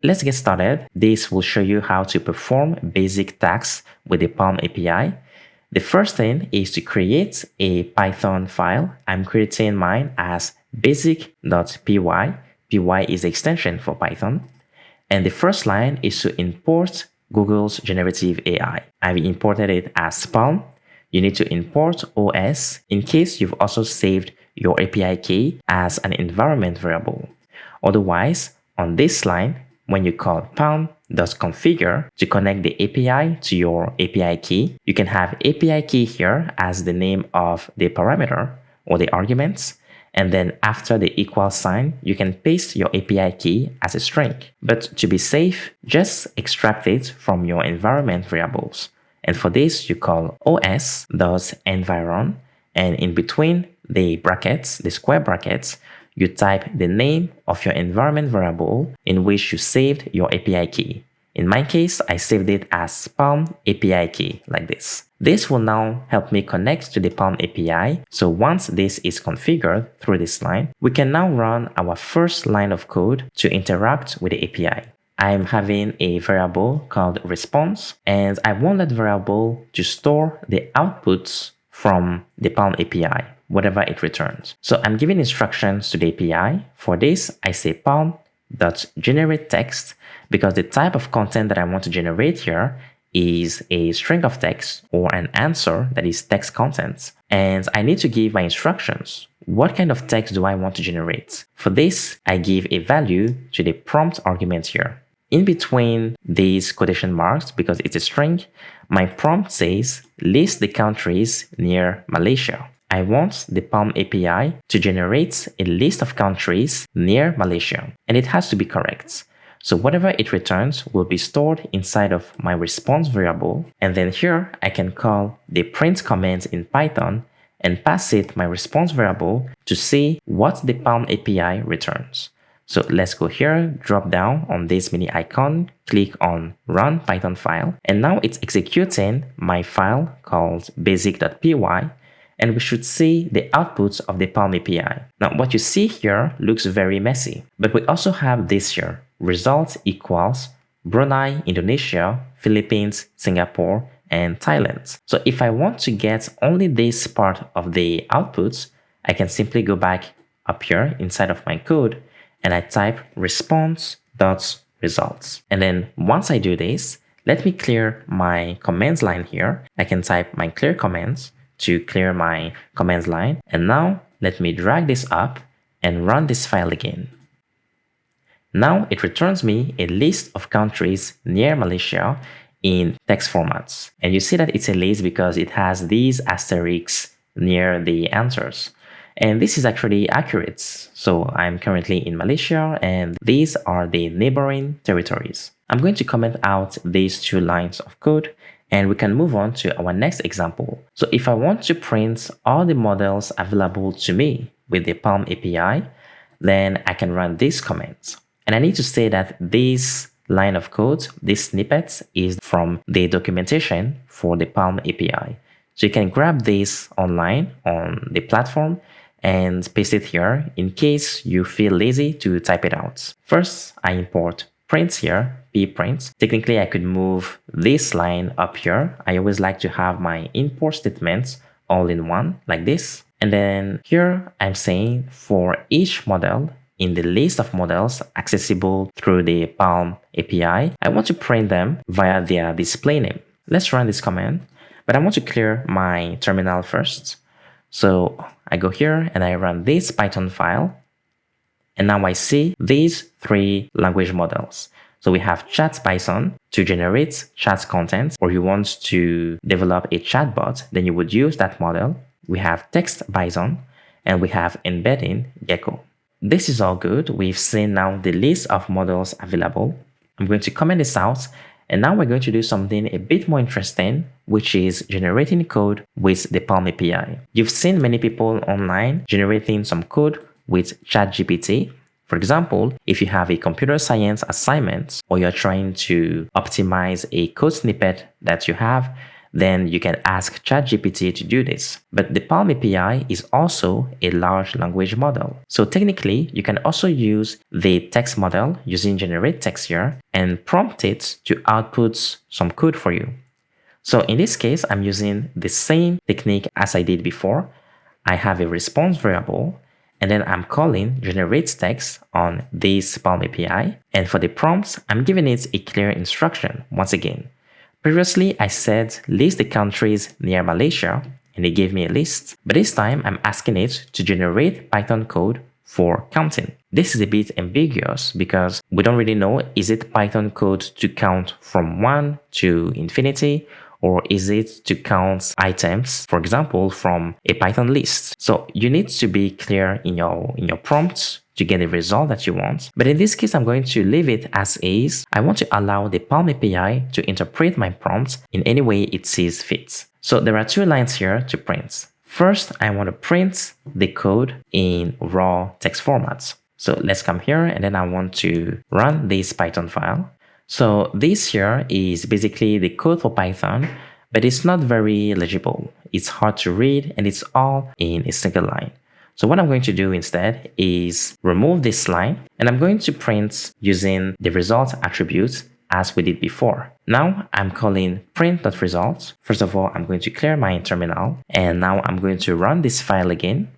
Let's get started. This will show you how to perform basic tasks with the PaLM API. The first thing is to create a Python file. I'm creating mine as basic.py. Py is the extension for Python. And the first line is to import Google's generative AI. I've imported it as PaLM. You need to import OS in case you've also saved your API key as an environment variable. Otherwise, on this line, when you call PaLM.configure to connect the API to your API key, you can have API key here as the name of the parameter or the arguments. And then after the equal sign, you can paste your API key as a string. But to be safe, just extract it from your environment variables. And for this, you call os.environ, and in between the brackets, the square brackets, you type the name of your environment variable in which you saved your API key. In my case, I saved it as PaLM API key like this. This will now help me connect to the PaLM API. So once this is configured through this line, we can now run our first line of code to interact with the API. I'm having a variable called response, and I want that variable to store the outputs from the PaLM API, whatever it returns. So I'm giving instructions to the API. For this, I say PaLM.generateText because the type of content that I want to generate here is a string of text or an answer that is text content. And I need to give my instructions. What kind of text do I want to generate? For this, I give a value to the prompt argument here. In between these quotation marks, because it's a string, my prompt says list the countries near Malaysia. I want the PaLM API to generate a list of countries near Malaysia, and it has to be correct. So whatever it returns will be stored inside of my response variable, and then here I can call the print command in Python and pass it my response variable to see what the PaLM API returns. So let's go here, drop down on this mini icon, click on run Python file, and now it's executing my file called basic.py, and we should see the outputs of the PaLM API. Now what you see here looks very messy, but we also have this here, result equals Brunei, Indonesia, Philippines, Singapore, and Thailand. So if I want to get only this part of the outputs, I can simply go back up here inside of my code and I type response.results. And then once I do this, let me clear my commands line here. I can type my clear commands to clear my commands line. And now let me drag this up and run this file again. Now it returns me a list of countries near Malaysia in text formats. And you see that it's a list because it has these asterisks near the answers. And this is actually accurate. So I'm currently in Malaysia and these are the neighboring territories. I'm going to comment out these two lines of code and we can move on to our next example. So if I want to print all the models available to me with the PaLM API, then I can run these commands. And I need to say that this line of code, this snippet is from the documentation for the PaLM API. So you can grab this online on the platform and paste it here in case you feel lazy to type it out. First, I import print here, pprint. Technically, I could move this line up here. I always like to have my import statements all in one like this. And then here I'm saying for each model in the list of models accessible through the PaLM API, I want to print them via their display name. Let's run this command, but I want to clear my terminal first. So I go here and I run this Python file. And now I see these three language models. So we have chat Python to generate chat content, or you want to develop a chatbot, then you would use that model. We have text Python and we have embedding Gecko. This is all good. We've seen now the list of models available. I'm going to comment this out. And now we're going to do something a bit more interesting, which is generating code with the PaLM API. You've seen many people online generating some code with ChatGPT. For example, if you have a computer science assignment or you're trying to optimize a code snippet that you have, then you can ask ChatGPT to do this. But the PaLM API is also a large language model. So technically, you can also use the text model using Generate Text here and prompt it to output some code for you. So in this case, I'm using the same technique as I did before. I have a response variable, and then I'm calling Generate Text on this PaLM API. And for the prompts, I'm giving it a clear instruction once again. Previously, I said list the countries near Malaysia, and it gave me a list. But this time, I'm asking it to generate Python code for counting. This is a bit ambiguous because we don't really know, is it Python code to count from 1 to infinity, or is it to count items, for example, from a Python list? So you need to be clear in your prompts to get the result that you want. But in this case, I'm going to leave it as is. I want to allow the PaLM API to interpret my prompts in any way it sees fit. So there are two lines here to print. First, I want to print the code in raw text format. So let's come here, and then I want to run this Python file. So this here is basically the code for Python, but it's not very legible. It's hard to read, and it's all in a single line. So what I'm going to do instead is remove this line, and I'm going to print using the result attribute as we did before. Now I'm calling print.result. First of all, I'm going to clear my terminal, and now I'm going to run this file again.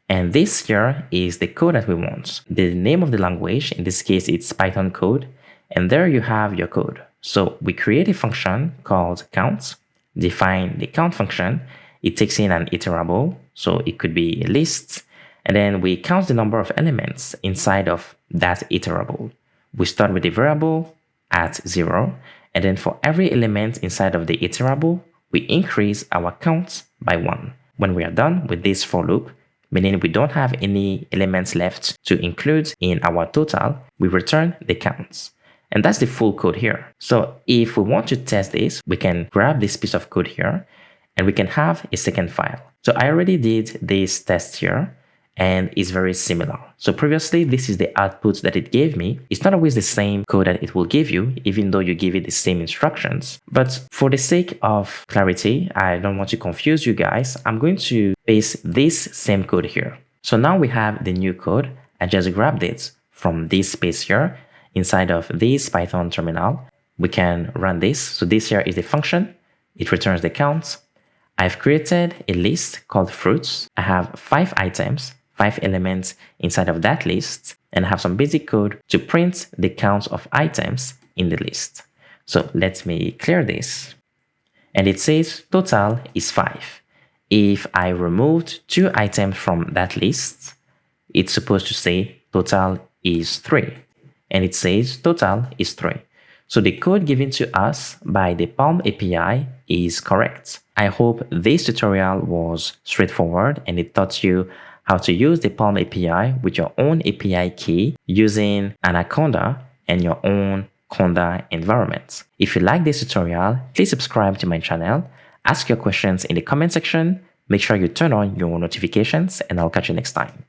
And this here is the code that we want. The name of the language, in this case, it's Python code. And there you have your code. So we create a function called count, define the count function. It takes in an iterable, so it could be a list. And then we count the number of elements inside of that iterable. We start with the variable at 0. And then for every element inside of the iterable, we increase our count by 1. When we are done with this for loop, meaning we don't have any elements left to include in our total, we return the counts. And that's the full code here. So if we want to test this, we can grab this piece of code here, and we can have a second file. So I already did this test here, and it's very similar. So previously, this is the output that it gave me. It's not always the same code that it will give you, even though you give it the same instructions. But for the sake of clarity, I don't want to confuse you guys. I'm going to paste this same code here. So now we have the new code. I just grabbed it from this space here. Inside of this Python terminal, we can run this. So this here is the function. It returns the count. I've created a list called fruits. I have 5 items, 5 elements inside of that list, and I have some basic code to print the count of items in the list. So let me clear this. And it says total is 5. If I removed 2 items from that list, it's supposed to say total is 3. And it says total is 3. So the code given to us by the PaLM API is correct. I hope this tutorial was straightforward and it taught you how to use the PaLM API with your own API key using Anaconda and your own Conda environment. If you like this tutorial, please subscribe to my channel, ask your questions in the comment section, make sure you turn on your notifications, and I'll catch you next time.